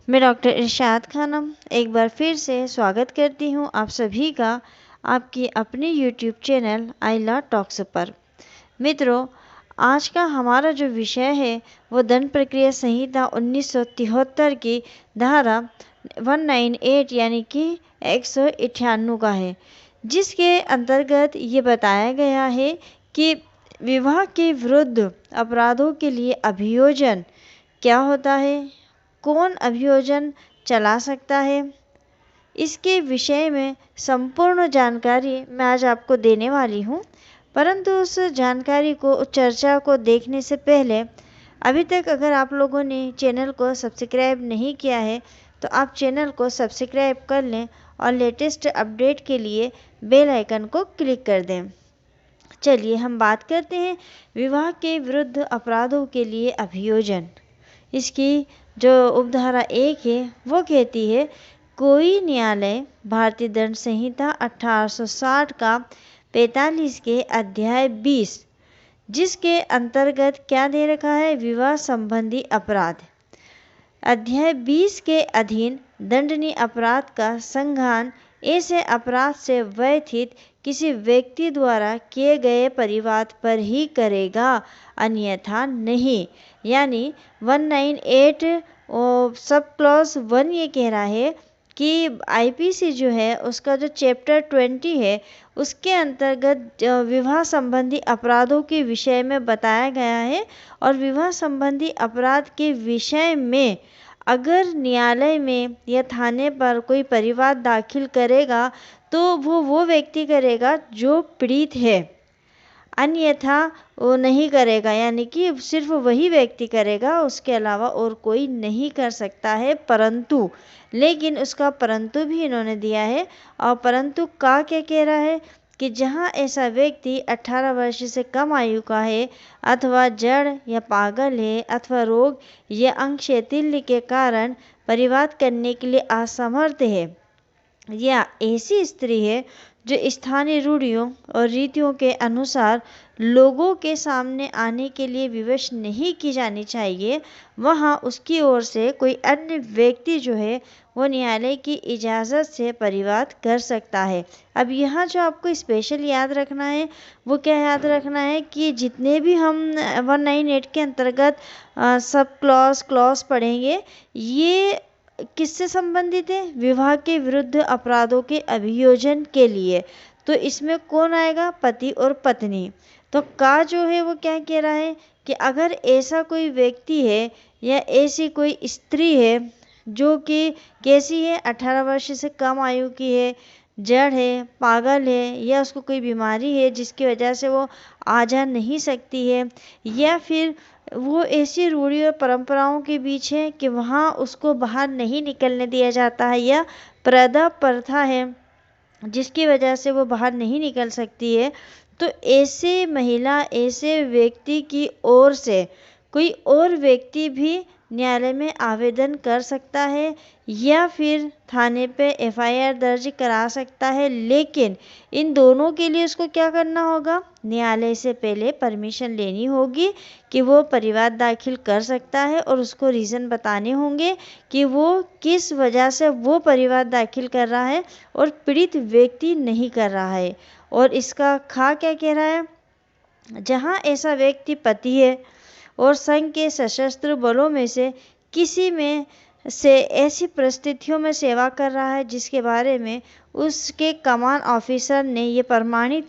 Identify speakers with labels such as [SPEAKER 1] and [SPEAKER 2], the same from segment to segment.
[SPEAKER 1] मैं डॉक्टर इरशाद खानम एक बार फिर से स्वागत करती हूँ आप सभी का आपकी अपनी यूट्यूब चैनल आइला टॉक्स पर। मित्रों, आज का हमारा जो विषय है वो दंड प्रक्रिया संहिता 1973 की धारा 198 यानी कि 198 का है, जिसके अंतर्गत ये बताया गया है कि विवाह के विरुद्ध अपराधों के लिए अभियोजन क्या होता है, कौन अभियोजन चला सकता है। इसके विषय में संपूर्ण जानकारी मैं आज आपको देने वाली हूँ, परंतु उस जानकारी को, उस चर्चा को देखने से पहले अभी तक अगर आप लोगों ने चैनल को सब्सक्राइब नहीं किया है तो आप चैनल को सब्सक्राइब कर लें और लेटेस्ट अपडेट के लिए बेल आइकन को क्लिक कर दें। चलिए हम बात करते हैं विवाह के विरुद्ध अपराधों के लिए अभियोजन। इसकी जो उपधारा 1 है वो कहती है, कोई न्यायालय भारतीय दंड संहिता 1860 का 45 के अध्याय 20, जिसके अंतर्गत क्या दे रखा है, विवाह संबंधी अपराध, अध्याय 20 के अधीन दंडनीय अपराध का संज्ञान ऐसे अपराध से व्यथित किसी व्यक्ति द्वारा किए गए परिवाद पर ही करेगा, अन्यथा नहीं। यानी 198 सब क्लॉज 1 ये कह रहा है कि आईपीसी जो है उसका जो चैप्टर 20 है उसके अंतर्गत विवाह संबंधी अपराधों के विषय में बताया गया है, और विवाह संबंधी अपराध के विषय में अगर न्यायालय में या थाने पर कोई परिवाद दाखिल करेगा तो वो व्यक्ति करेगा जो पीड़ित है, अन्यथा वो नहीं करेगा। यानी कि सिर्फ वही व्यक्ति करेगा, उसके अलावा और कोई नहीं कर सकता है। परंतु, लेकिन उसका परंतु भी इन्होंने दिया है, और परंतु का क्या कह रहा है कि जहां ऐसा व्यक्ति 18 वर्ष से कम आयु का है, अथवा जड़ या पागल है, अथवा रोग या अंग शैथिल्य के कारण परिवाद करने के लिए असमर्थ है, या ऐसी स्त्री है जो स्थानीय रूढ़ियों और रीतियों के अनुसार लोगों के सामने आने के लिए विवश नहीं की जानी चाहिए, वहाँ उसकी ओर से कोई अन्य व्यक्ति जो है वो न्यायालय की इजाज़त से परिवाद कर सकता है। अब यहाँ जो आपको स्पेशल याद रखना है वो क्या याद रखना है कि जितने भी हम 198 के अंतर्गत सब क्लॉज पढ़ेंगे, ये किससे संबंधित है, विवाह के विरुद्ध अपराधों के अभियोजन के लिए। तो इसमें कौन आएगा, पति और पत्नी। तो का जो है वो क्या कह रहा है कि अगर ऐसा कोई व्यक्ति है या ऐसी कोई स्त्री है जो कि कैसी है, 18 वर्ष से कम आयु की है, जड़ है, पागल है, या उसको कोई बीमारी है जिसकी वजह से वो आ जा नहीं सकती है, या फिर वो ऐसी रूढ़ी और परंपराओं के बीच है कि वहाँ उसको बाहर नहीं निकलने दिया जाता है, या प्रथा प्रथा है जिसकी वजह से वो बाहर नहीं निकल सकती है, तो ऐसे महिला, ऐसे व्यक्ति की ओर से कोई और व्यक्ति भी न्यायालय में आवेदन कर सकता है या फिर थाने पे एफआईआर दर्ज करा सकता है। लेकिन इन दोनों के लिए उसको क्या करना होगा, न्यायालय से पहले परमिशन लेनी होगी कि वो परिवाद दाखिल कर सकता है, और उसको रीज़न बताने होंगे कि वो किस वजह से वो परिवाद दाखिल कर रहा है और पीड़ित व्यक्ति नहीं कर रहा है। और इसका खा क्या कह रहा है, जहाँ ऐसा व्यक्ति पति है और संघ के सशस्त्र बलों में से किसी में से ऐसी परिस्थितियों में सेवा कर रहा है जिसके बारे में उसके कमान ऑफिसर ने ये प्रमाणित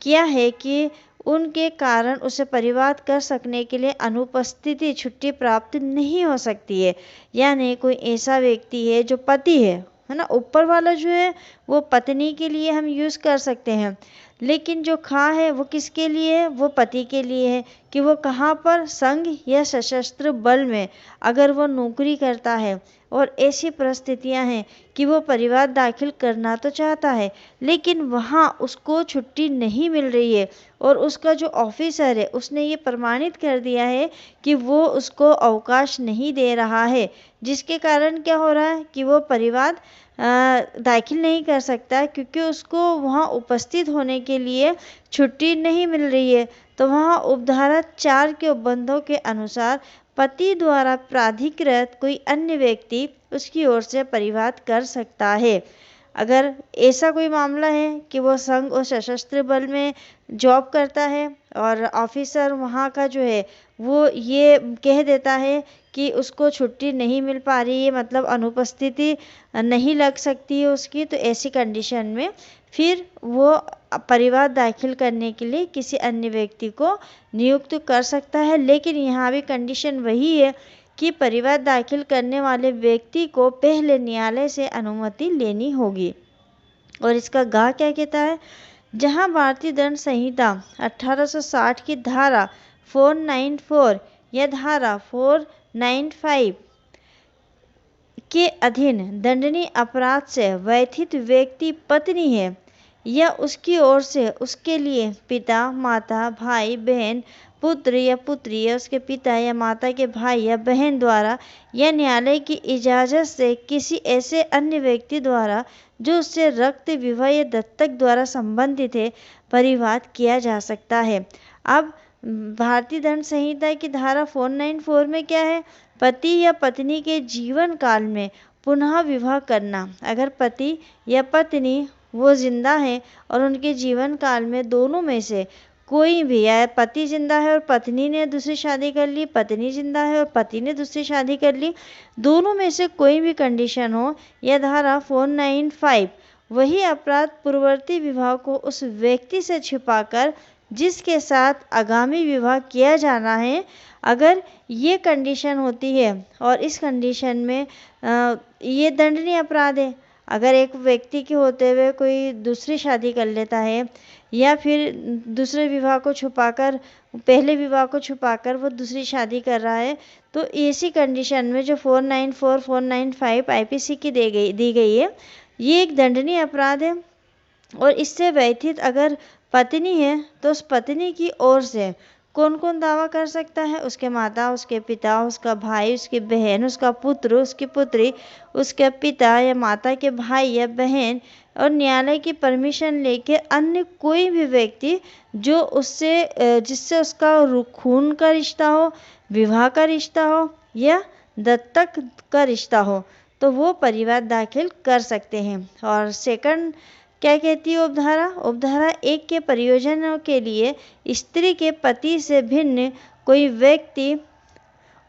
[SPEAKER 1] किया है कि उनके कारण उसे परिवाद कर सकने के लिए अनुपस्थिति छुट्टी प्राप्त नहीं हो सकती है। यानी कोई ऐसा व्यक्ति है जो पति है ना, ऊपर वाला जो है वो पत्नी के लिए हम यूज़ कर सकते हैं, लेकिन जो खा है वो किसके लिए है, वो पति के लिए है कि वो कहाँ पर, संघ या सशस्त्र बल में अगर वो नौकरी करता है और ऐसी परिस्थितियां हैं कि वो परिवाद दाखिल करना तो चाहता है लेकिन वहाँ उसको छुट्टी नहीं मिल रही है, और उसका जो ऑफिसर है उसने ये प्रमाणित कर दिया है कि वो उसको अवकाश नहीं दे रहा है, जिसके कारण क्या हो रहा है कि वो परिवाद दाखिल नहीं कर सकता है क्योंकि उसको वहाँ उपस्थित होने के लिए छुट्टी नहीं मिल रही है। तो वहाँ उपधारा 4 के उपबंधों के अनुसार पति द्वारा प्राधिकृत कोई अन्य व्यक्ति उसकी ओर से परिवाद कर सकता है। अगर ऐसा कोई मामला है कि वो संघ और सशस्त्र बल में जॉब करता है और ऑफिसर वहाँ का जो है वो ये कह देता है कि उसको छुट्टी नहीं मिल पा रही है, मतलब अनुपस्थिति नहीं लग सकती है उसकी, तो ऐसी कंडीशन में फिर वो परिवाद दाखिल करने के लिए किसी अन्य व्यक्ति को नियुक्त कर सकता है। लेकिन यहाँ भी कंडीशन वही है कि परिवाद दाखिल करने वाले व्यक्ति को पहले न्यायालय से अनुमति लेनी होगी। और इसका गा क्या कहता है, जहां भारतीय दंड संहिता 1860 की धारा 494 या धारा 495 के अधीन दंडनीय अपराध से व्यथित व्यक्ति पत्नी है या उसकी ओर से उसके लिए पिता, माता, भाई, बहन, पुत्र या पुत्री या उसके पिता या माता के भाई या बहन द्वारा या न्यायालय की इजाज़त से किसी ऐसे अन्य व्यक्ति द्वारा जो उससे रक्त, विवाह या दत्तक द्वारा संबंधित है, परिवाद किया जा सकता है। अब भारतीय दंड संहिता की धारा 494 में क्या है, पति या पत्नी के जीवन काल में पुनः विवाह करना। अगर पति या पत्नी वो जिंदा है और उनके जीवन काल में दोनों में से कोई भी, या पति जिंदा है और पत्नी ने दूसरी शादी कर ली, पत्नी जिंदा है और पति ने दूसरी शादी कर ली, दोनों में से कोई भी कंडीशन हो, यह धारा 495 वही अपराध पूर्ववर्ती विवाह को उस व्यक्ति से छिपाकर जिसके साथ आगामी विवाह किया जाना है, अगर ये कंडीशन होती है और इस कंडीशन में ये दंडनीय अपराध है। अगर एक व्यक्ति के होते हुए कोई दूसरी शादी कर लेता है या फिर दूसरे विवाह को छुपाकर, पहले विवाह को छुपाकर वो दूसरी शादी कर रहा है, तो ऐसी कंडीशन में जो 494 495 आईपीसी की दी गई है, ये एक दंडनीय अपराध है। और इससे व्यथित अगर पत्नी है तो उस पत्नी की ओर से कौन कौन दावा कर सकता है, उसके माता, उसके पिता, उसका भाई, उसकी बहन, उसका पुत्र, उसकी पुत्री, उसके पिता या माता के भाई या बहन, और न्यायालय की परमिशन लेके अन्य कोई भी व्यक्ति जो उससे जिससे उसका खून का रिश्ता हो, विवाह का रिश्ता हो या दत्तक का रिश्ता हो, तो वो परिवाद दाखिल कर सकते हैं। और सेकंड क्या कहती है उपधारा, उपधारा 1 के प्रयोजनों के लिए स्त्री के पति से भिन्न कोई व्यक्ति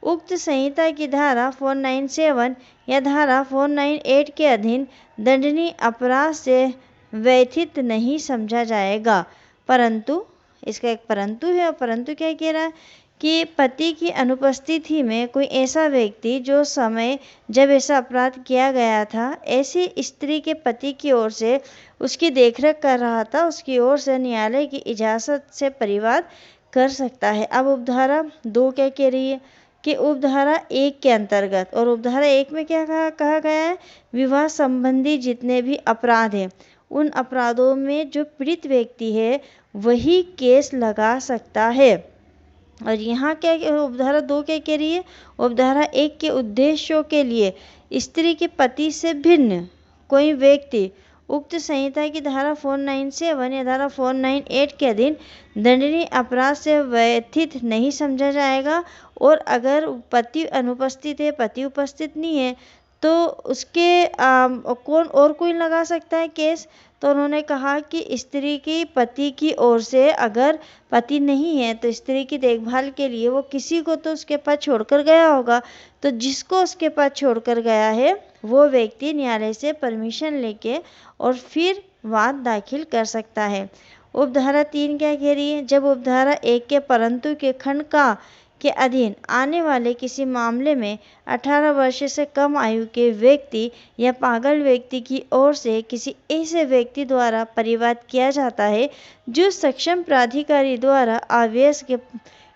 [SPEAKER 1] उक्त संहिता की धारा 497 या धारा 498 के अधीन दंडनीय अपराध से व्यथित नहीं समझा जाएगा। परंतु, इसका एक परंतु है, और परंतु क्या कह रहा है कि पति की अनुपस्थिति में कोई ऐसा व्यक्ति जो समय जब ऐसा अपराध किया गया था ऐसी स्त्री के पति की ओर से उसकी देखरेख कर रहा था, उसकी ओर से न्यायालय की इजाज़त से परिवाद कर सकता है। अब उपधारा 2 क्या कह रही है कि उपधारा 1 के अंतर्गत, और उपधारा 1 में क्या कहा गया है, विवाह संबंधी जितने भी अपराध हैं उन अपराधों में जो पीड़ित व्यक्ति है वही केस लगा सकता है। और यहाँ क्या उपधारा 2 क्या कह रही है, उपधारा 1 के उद्देश्यों के लिए स्त्री के पति से भिन्न कोई व्यक्ति उक्त संहिता की धारा 497 या धारा 498 के अधीन दंडनीय अपराध से व्यथित नहीं समझा जाएगा। और अगर पति अनुपस्थित है, पति उपस्थित नहीं है, तो उसके कौन और कोई लगा सकता है केस, तो उन्होंने कहा कि स्त्री की पति की ओर से अगर पति नहीं है तो स्त्री की देखभाल के लिए वो किसी को तो उसके पास छोड़कर गया होगा, तो जिसको उसके पास छोड़कर गया है वो व्यक्ति न्यायालय से परमिशन लेके और फिर वाद दाखिल कर सकता है। उपधारा 3 क्या कह रही है, जब उपधारा 1 के परंतु के खंड का के अधीन आने वाले किसी मामले में 18 वर्ष से कम आयु के व्यक्ति या पागल व्यक्ति की ओर से किसी ऐसे व्यक्ति द्वारा परिवाद किया जाता है जो सक्षम प्राधिकारी द्वारा आवेश के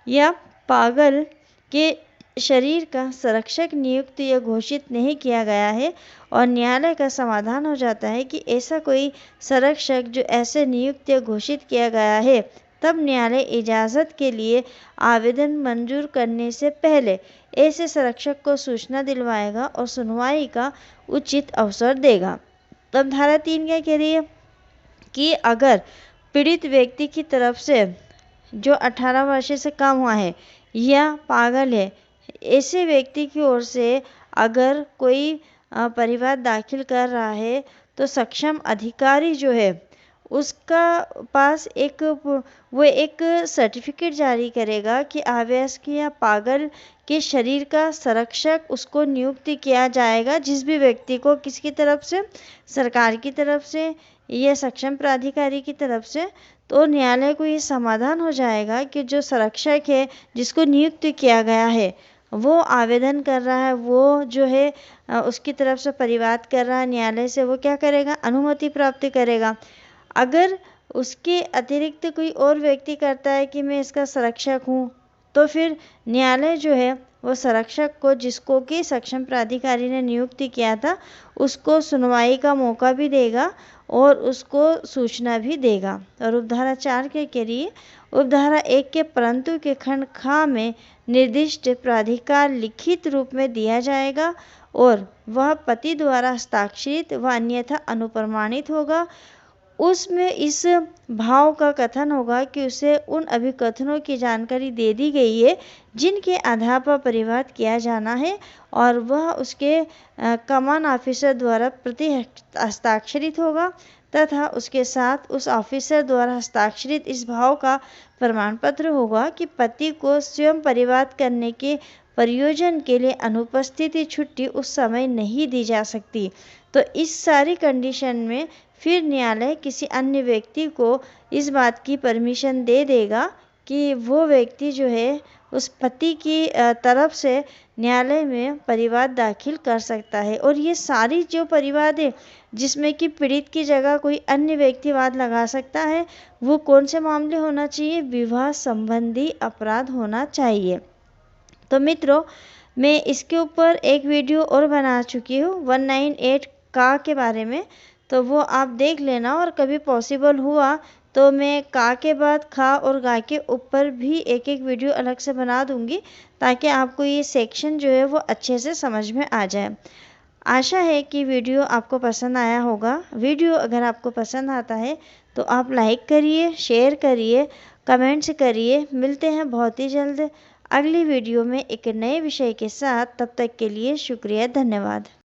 [SPEAKER 1] या पागल के शरीर का संरक्षक नियुक्त या घोषित नहीं किया गया है, और न्यायालय का समाधान हो जाता है कि ऐसा कोई संरक्षक जो ऐसे नियुक्त या घोषित किया गया है, तब न्यायालय इजाज़त के लिए आवेदन मंजूर करने से पहले ऐसे संरक्षक को सूचना दिलवाएगा और सुनवाई का उचित अवसर देगा। तब धारा 3 क्या कह रही है कि अगर पीड़ित व्यक्ति की तरफ से जो 18 वर्ष से कम हुआ है या पागल है ऐसे व्यक्ति की ओर से अगर कोई परिवाद दाखिल कर रहा है तो सक्षम अधिकारी जो है उसका पास वो एक सर्टिफिकेट जारी करेगा कि अवयस्क या पागल के शरीर का संरक्षक उसको नियुक्त किया जाएगा। जिस भी व्यक्ति को किसकी तरफ से, सरकार की तरफ से या सक्षम प्राधिकारी की तरफ से, तो न्यायालय को ये समाधान हो जाएगा कि जो संरक्षक है जिसको नियुक्त किया गया है वो आवेदन कर रहा है, वो जो है उसकी तरफ से परिवाद कर रहा है, न्यायालय से वो क्या करेगा, अनुमति प्राप्त करेगा। अगर उसके अतिरिक्त कोई और व्यक्ति करता है कि मैं इसका संरक्षक हूँ, तो फिर न्यायालय जो है वो संरक्षक को, जिसको कि सक्षम प्राधिकारी ने नियुक्ति किया था, उसको सुनवाई का मौका भी देगा और उसको सूचना भी देगा। और उपधारा 4 के लिए उपधारा 1 के परंतु के खंड खा में निर्दिष्ट प्राधिकार लिखित रूप में दिया जाएगा और वह पति द्वारा हस्ताक्षरित व अन्यथा अनुप्रमाणित होगा। उसमें इस भाव का कथन होगा कि उसे उन अभिकथनों की जानकारी दे दी गई है जिनके आधार पर परिवाद किया जाना है और वह उसके कमान ऑफिसर द्वारा प्रति हस्ताक्षरित होगा तथा उसके साथ उस ऑफिसर द्वारा हस्ताक्षरित इस भाव का प्रमाण पत्र होगा कि पति को स्वयं परिवाद करने के प्रयोजन के लिए अनुपस्थिति छुट्टी उस समय नहीं दी जा सकती। तो इस सारी कंडीशन में फिर न्यायालय किसी अन्य व्यक्ति को इस बात की परमिशन दे देगा कि वो व्यक्ति जो है उस पति की तरफ से न्यायालय में परिवाद दाखिल कर सकता है। और ये सारी जो परिवाद है जिसमें कि पीड़ित की जगह कोई अन्य व्यक्ति वाद लगा सकता है, वो कौन से मामले होना चाहिए, विवाह संबंधी अपराध होना चाहिए। तो मित्रों, मैं इसके ऊपर एक वीडियो और बना चुकी हूँ 198 का के बारे में, तो वो आप देख लेना। और कभी पॉसिबल हुआ तो मैं का के बाद खा और गा के ऊपर भी एक एक वीडियो अलग से बना दूंगी ताकि आपको ये सेक्शन जो है वो अच्छे से समझ में आ जाए। आशा है कि वीडियो आपको पसंद आया होगा। वीडियो अगर आपको पसंद आता है तो आप लाइक करिए, शेयर करिए, कमेंट्स करिए। मिलते हैं बहुत ही जल्द अगली वीडियो में एक नए विषय के साथ। तब तक के लिए शुक्रिया, धन्यवाद।